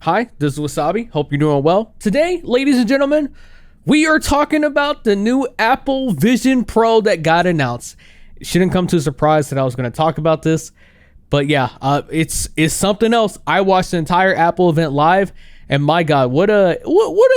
Hi, this is Wasabi. Hope you're doing well. Today, ladies and gentlemen, we are talking about the new Apple Vision Pro that got announced. It shouldn't come to a surprise that I was going to talk about this, but yeah, it's something else. I watched the entire Apple event live, and my God, what an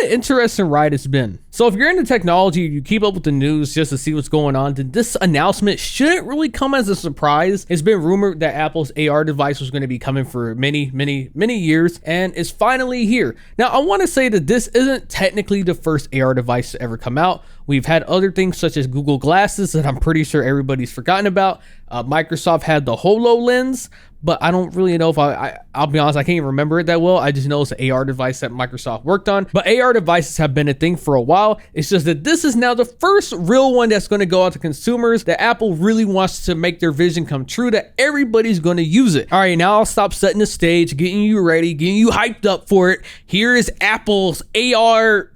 interesting ride it's been. So if you're into technology, you keep up with the news just to see what's going on, then this announcement shouldn't really come as a surprise. It's been rumored that Apple's AR device was going to be coming for many years, and it's finally here. Now, I want to say that this isn't technically the first AR device to ever come out. We've had other things such as Google Glasses that I'm pretty sure everybody's forgotten about. Microsoft had the HoloLens, but I don't really know if I'll be honest, I can't even remember it that well. I just know it's an AR device that Microsoft worked on. But AR devices have been a thing for a while. It's just that this is now the first real one that's going to go out to consumers, that Apple really wants to make their vision come true, that everybody's going to use it. All right, now I'll stop setting the stage, getting you ready, getting you hyped up for it. Here is Apple's AR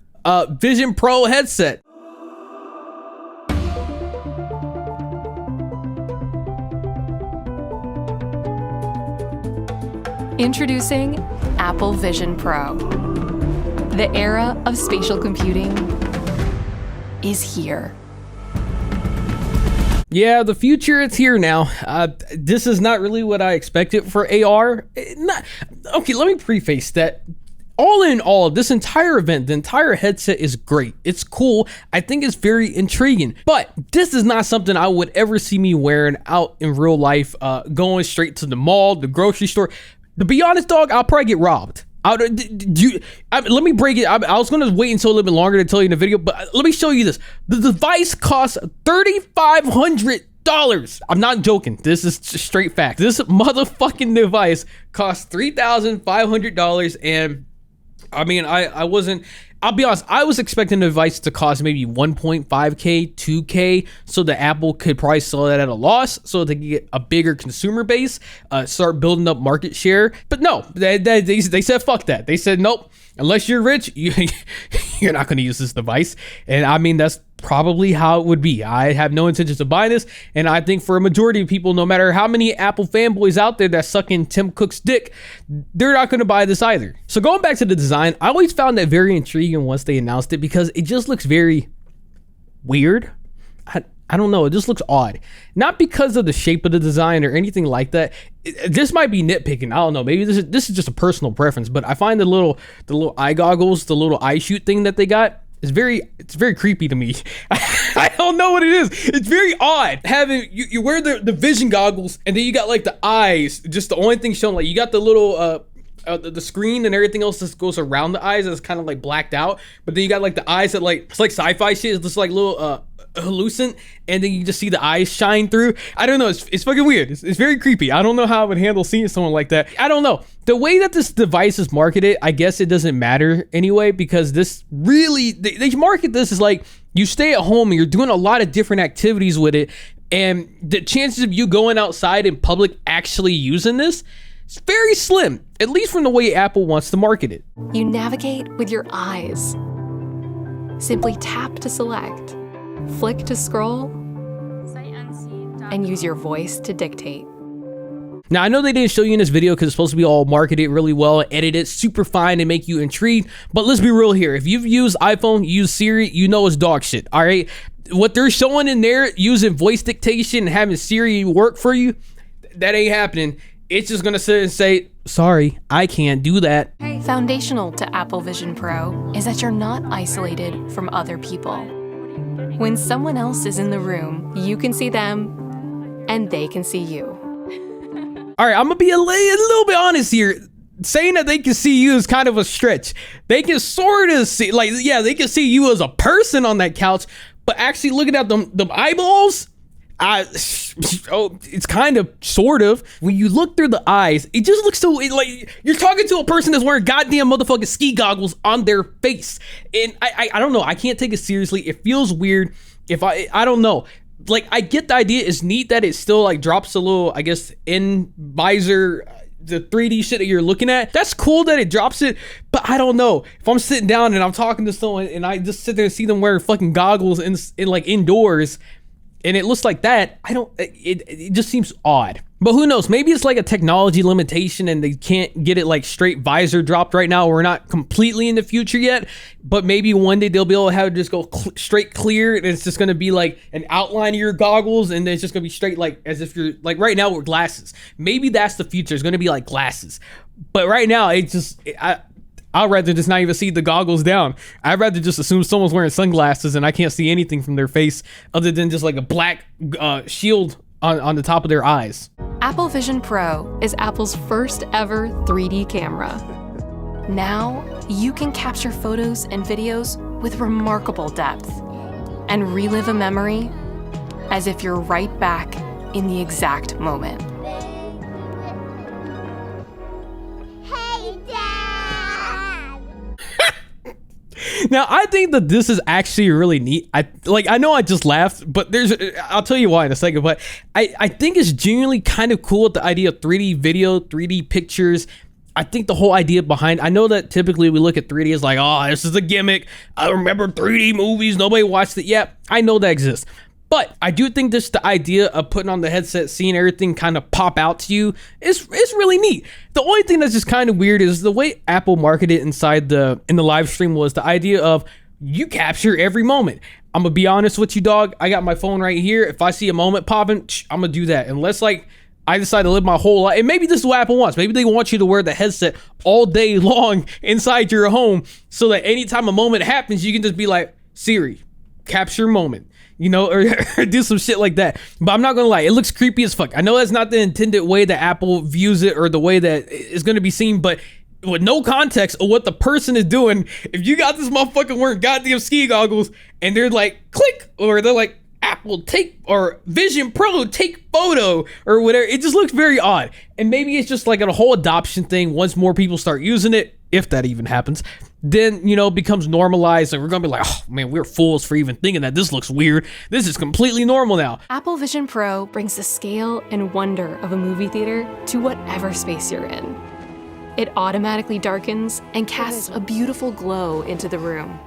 Vision Pro headset. Introducing Apple Vision Pro. The era of spatial computing is here. Yeah, the future, it's here now. This is not really what I expected for AR. Okay, let me preface that. All in all, this entire event, the entire headset is great. It's cool. I think it's very intriguing. But this is not something I would ever see me wearing out in real life, going straight to the mall, the grocery store. To be honest, dog, I'll probably get robbed. Let me break it. I was going to wait until a little bit longer to tell you in the video, but let me show you this. The device costs $3,500. I'm not joking. This is straight fact. This motherfucking device costs $3,500, and I mean, I'll be honest, I was expecting the device to cost maybe 1.5K, 2K, so that Apple could probably sell that at a loss so they could get a bigger consumer base, start building up market share. But no, they said fuck that. They said, nope, unless you're rich, you're not going to use this device. And I mean, that's probably how it would be. I have no intentions of buying this, and I think for a majority of people, no matter how many Apple fanboys out there that suck in Tim Cook's dick, they're not going to buy this either. So going back to the design, I always found that very intriguing once they announced it because it just looks very weird. I don't know, it just looks odd. Not because of the shape of the design or anything like that. This might be nitpicking. I don't know. Maybe this is just a personal preference, but I find the little eye goggles, the little eye shoot thing that they got, it's very creepy to me. I don't know what it is. It's very odd having you wear the vision goggles and then you got like the eyes, just the only thing shown. Like you got the little the screen and everything else that goes around the eyes that's kind of like blacked out, but then you got like the eyes that like, it's like sci-fi shit. It's just like little hallucinant, and then you just see the eyes shine through. I don't know. It's fucking weird. It's very creepy. I don't know how I would handle seeing someone like that. I don't know. The way that this device is marketed, I guess it doesn't matter anyway, because this really, they market this as like you stay at home and you're doing a lot of different activities with it, and the chances of you going outside in public actually using this, it's very slim, at least from the way Apple wants to market it. You navigate with your eyes. Simply tap to select, flick to scroll, and use your voice to dictate. Now, I know they didn't show you in this video because it's supposed to be all marketed really well, edited super fine, and make you intrigued, but let's be real here. If you've used iPhone, you use Siri, you know it's dog shit, all right? What they're showing in there, using voice dictation and having Siri work for you, that ain't happening. It's just gonna sit and say, sorry, I can't do that. Foundational to Apple Vision Pro is that you're not isolated from other people. When someone else is in the room, you can see them and they can see you. All right, I'm gonna be a little bit honest here. Saying that they can see you is kind of a stretch. They can sort of see, like, yeah, they can see you as a person on that couch, but actually looking at them eyeballs, it's kind of sort of. When you look through the eyes, it just looks so like you're talking to a person that's wearing goddamn motherfucking ski goggles on their face. And I don't know. I can't take it seriously. It feels weird. If I don't know. Like, I get the idea. It's neat that it still like drops a little, I guess, in visor, the 3D shit that you're looking at. That's cool that it drops it, but I don't know. If I'm sitting down and I'm talking to someone and I just sit there and see them wearing fucking goggles in like indoors, and it looks like that, it just seems odd. But who knows? Maybe it's like a technology limitation and they can't get it like straight visor dropped right now. We're not completely in the future yet, but maybe one day they'll be able to have it just go straight clear, and it's just going to be like an outline of your goggles, and then it's just going to be straight, like as if you're like right now with glasses. Maybe that's the future. It's going to be like glasses. But right now, I'd rather just not even see the goggles down. I'd rather just assume someone's wearing sunglasses and I can't see anything from their face other than just like a black shield on the top of their eyes. Apple Vision Pro is Apple's first ever 3D camera. Now, you can capture photos and videos with remarkable depth and relive a memory as if you're right back in the exact moment. Hey, Dad! Now, I think that this is actually really neat. I know I just laughed, but I'll tell you why in a second, but I think it's genuinely kind of cool with the idea of 3D video, 3D pictures. I think the whole idea behind, I know that typically we look at 3D as like, oh, this is a gimmick. I remember 3D movies. Nobody watched it yet. I know that exists. But I do think this, the idea of putting on the headset, seeing everything kind of pop out to you, is really neat. The only thing that's just kind of weird is the way Apple marketed in the live stream was the idea of you capture every moment. I'm gonna be honest with you, dog. I got my phone right here. If I see a moment popping, I'm gonna do that. Unless like I decide to live my whole life, and maybe this is what Apple wants. Maybe they want you to wear the headset all day long inside your home, so that anytime a moment happens, you can just be like, Siri, capture moment. You know, or do some shit like that. But I'm not gonna lie, it looks creepy as fuck. I know that's not the intended way that Apple views it or the way that it's gonna be seen, but with no context of what the person is doing, if you got this motherfucker wearing goddamn ski goggles and they're like, click, or they're like, Apple take, or Vision Pro take photo, or whatever, it just looks very odd. And maybe it's just like a whole adoption thing. Once more people start using it, if that even happens, then, you know, it becomes normalized, and we're gonna be like, oh man, we're fools for even thinking that this looks weird. This is completely normal now. Apple Vision Pro brings the scale and wonder of a movie theater to whatever space you're in. It automatically darkens and casts a beautiful glow into the room.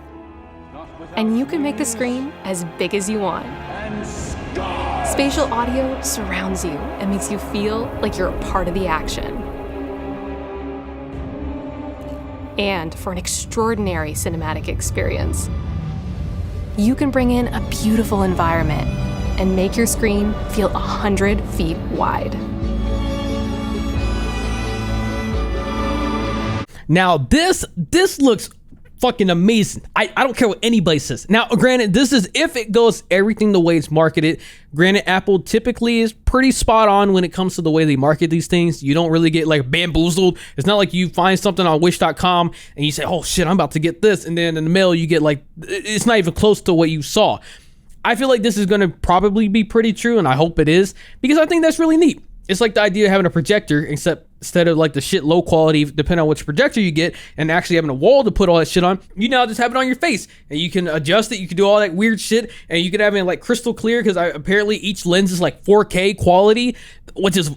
And you can make the screen as big as you want. Spatial audio surrounds you and makes you feel like you're a part of the action. And for an extraordinary cinematic experience, you can bring in a beautiful environment and make your screen feel 100 feet wide. Now this looks fucking amazing. I don't care what anybody says. Now, granted, this is if it goes everything the way it's marketed. Granted, Apple typically is pretty spot on when it comes to the way they market these things. You don't really get like bamboozled. It's not like you find something on wish.com and you say, oh shit, I'm about to get this. And then in the mail, you get like, it's not even close to what you saw. I feel like this is going to probably be pretty true, and I hope it is, because I think that's really neat. It's like the idea of having a projector, except instead of like the shit low quality, depending on which projector you get, and actually having a wall to put all that shit on, you now just have it on your face, and you can adjust it. You can do all that weird shit, and you can have it like crystal clear, because apparently each lens is like 4K quality, which is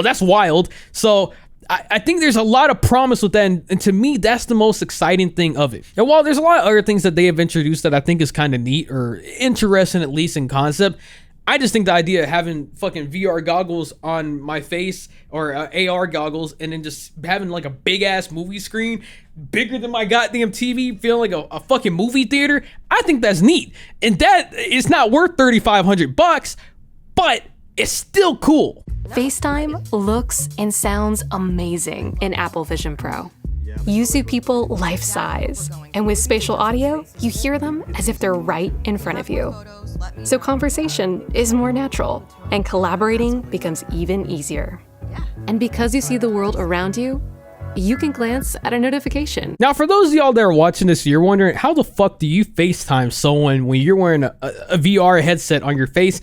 that's wild. So I think there's a lot of promise with that, and to me, that's the most exciting thing of it. And while there's a lot of other things that they have introduced that I think is kind of neat or interesting, at least in concept, I just think the idea of having fucking VR goggles on my face, or AR goggles, and then just having like a big ass movie screen bigger than my goddamn TV, feeling like a fucking movie theater, I think that's neat. And that is not worth $3,500, but it's still cool. FaceTime looks and sounds amazing in Apple Vision Pro. You see people life-size, and with spatial audio, you hear them as if they're right in front of you. So conversation is more natural, and collaborating becomes even easier. And because you see the world around you, you can glance at a notification. Now, for those of y'all that are watching this, you're wondering, how the fuck do you FaceTime someone when you're wearing a VR headset on your face?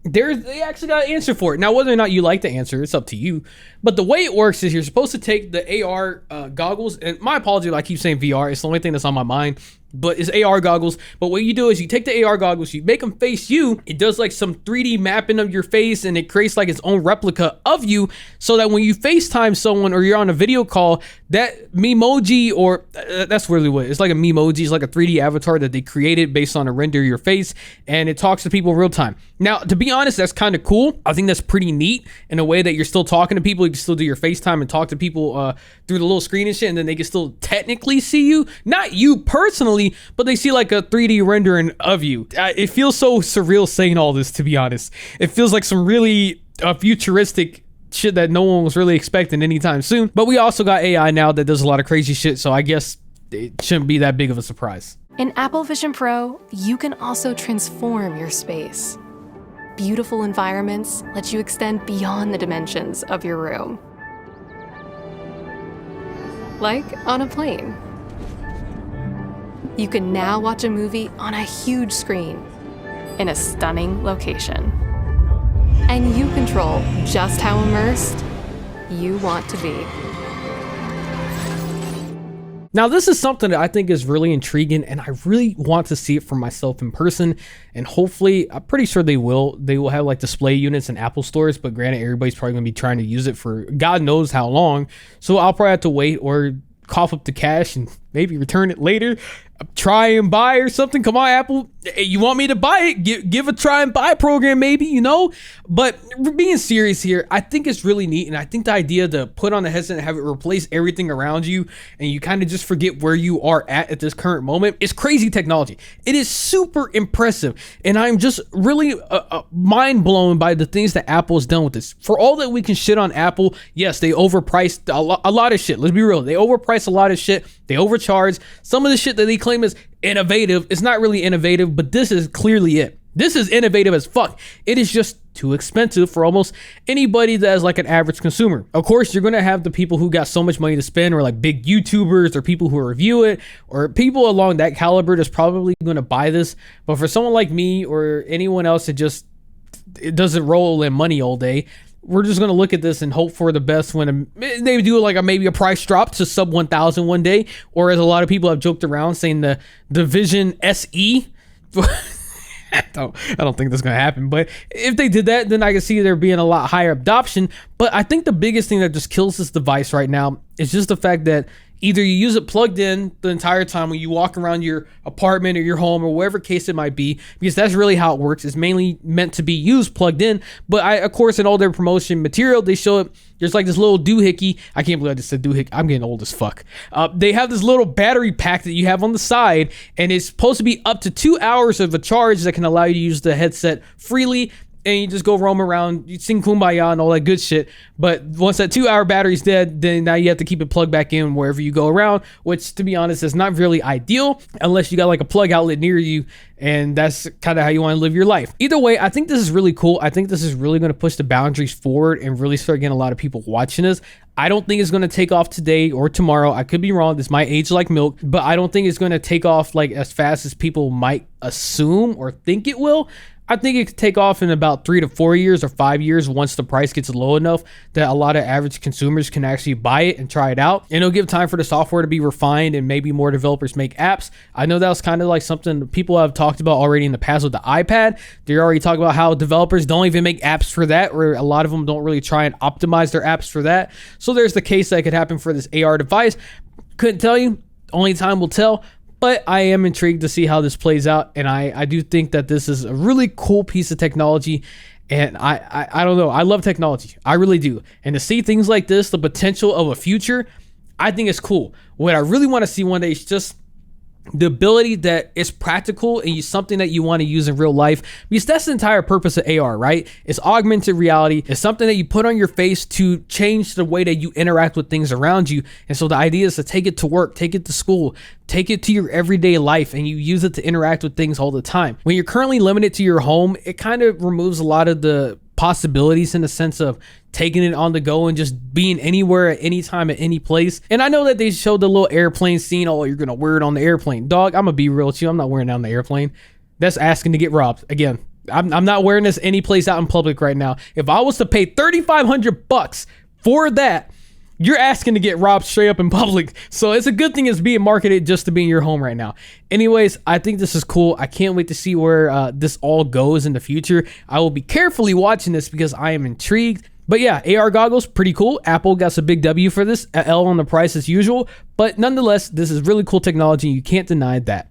They actually got an answer for it. Now, whether or not you like the answer, it's up to you. But the way it works is you're supposed to take the AR goggles, and my apology if I keep saying VR, it's the only thing that's on my mind. but it's AR goggles. But what you do is you take the AR goggles, you make them face you. It does like some 3D mapping of your face, and it creates like its own replica of you, so that when you FaceTime someone or you're on a video call, that memoji, or that's really what it's like, a memoji is like a 3D avatar that they created based on a render of your face, and it talks to people in real time. Now, to be honest, that's kind of cool. I think that's pretty neat in a way that you're still talking to people. You can still do your FaceTime and talk to people through the little screen and shit, and then they can still technically see you, not you personally, but they see like a 3D rendering of you. It feels so surreal saying all this, to be honest. It feels like some really futuristic shit that no one was really expecting anytime soon. But we also got AI now that does a lot of crazy shit, so I guess it shouldn't be that big of a surprise. In Apple Vision Pro, you can also transform your space. Beautiful environments let you extend beyond the dimensions of your room. Like on a plane. You can now watch a movie on a huge screen in a stunning location. And you control just how immersed you want to be. Now, this is something that I think is really intriguing, and I really want to see it for myself in person. And hopefully, I'm pretty sure they will. They will have like display units in Apple stores, but granted, everybody's probably gonna be trying to use it for God knows how long. So I'll probably have to wait or cough up the cash and maybe return it later. Try and buy or something. Come on, Apple. You want me to buy it? Give a try and buy program, maybe, you know? But being serious here, I think it's really neat. And I think the idea to put on the headset and have it replace everything around you, and you kind of just forget where you are at this current moment, is crazy technology. It is super impressive. And I'm just really mind blown by the things that Apple has done with this. For all that we can shit on Apple, yes, they overpriced a lot of shit. Let's be real. They overpriced a lot of shit. They overcharge. Some of the shit that they claim is innovative, it's not really innovative, but this is clearly it. This is innovative as fuck. It is just too expensive for almost anybody that is like an average consumer. Of course, you're gonna have the people who got so much money to spend, or like big YouTubers, or people who review it, or people along that caliber that's probably gonna buy this. But for someone like me or anyone else that just it doesn't roll in money all day, we're just going to look at this and hope for the best when they do like maybe a price drop to sub 1,000 one day, or as a lot of people have joked around saying the Vision SE. I don't think that's going to happen, but if they did that, then I can see there being a lot higher adoption. But I think the biggest thing that just kills this device right now is just the fact that either you use it plugged in the entire time when you walk around your apartment or your home or whatever case it might be, because that's really how it works. It's mainly meant to be used plugged in. But of course, in all their promotion material, they show it. There's like this little doohickey. I can't believe I just said doohickey. I'm getting old as fuck. They have this little battery pack that you have on the side, and it's supposed to be up to 2 hours of a charge that can allow you to use the headset freely. And you just go roam around, you sing Kumbaya and all that good shit. But once that 2 hour battery's dead, then now you have to keep it plugged back in wherever you go around, which to be honest is not really ideal unless you got like a plug outlet near you, and that's kind of how you want to live your life. Either way, I think this is really cool. I think this is really going to push the boundaries forward and really start getting a lot of people watching this. I don't think it's going to take off today or tomorrow. I could be wrong. This might age like milk, but I don't think it's going to take off like as fast as people might assume or think it will. I think it could take off in about 3 to 4 years or 5 years once the price gets low enough that a lot of average consumers can actually buy it and try it out. And it'll give time for the software to be refined and maybe more developers make apps. I know that was kind of like something people have talked about already in the past with the iPad. They already talk about how developers don't even make apps for that, or a lot of them don't really try and optimize their apps for that. So there's the case that could happen for this AR device. Couldn't tell you. Only time will tell. But I am intrigued to see how this plays out, and I do think that this is a really cool piece of technology, and I don't know, I love technology, I really do, and to see things like this, the potential of a future, I think it's cool. What I really want to see one day is just the ability that it's practical and something that you want to use in real life, because that's the entire purpose of AR, right? It's augmented reality. It's something that you put on your face to change the way that you interact with things around you. And so the idea is to take it to work, take it to school, take it to your everyday life, and you use it to interact with things all the time. When you're currently limited to your home, it kind of removes a lot of the possibilities in the sense of taking it on the go and just being anywhere at any time at any place. And I know that they showed the little airplane scene. Oh, you're gonna wear it on the airplane. Dog, I'm gonna be real with you, I'm not wearing it on the airplane. That's asking to get robbed. Again, I'm not wearing this any place out in public right now. If I was to pay $3,500 for that, you're asking to get robbed straight up in public. So it's a good thing it's being marketed just to be in your home right now. Anyways, I think this is cool. I can't wait to see where this all goes in the future. I will be carefully watching this because I am intrigued. But yeah, AR goggles, pretty cool. Apple got a big W for this, a L on the price as usual. But nonetheless, this is really cool technology. You can't deny that.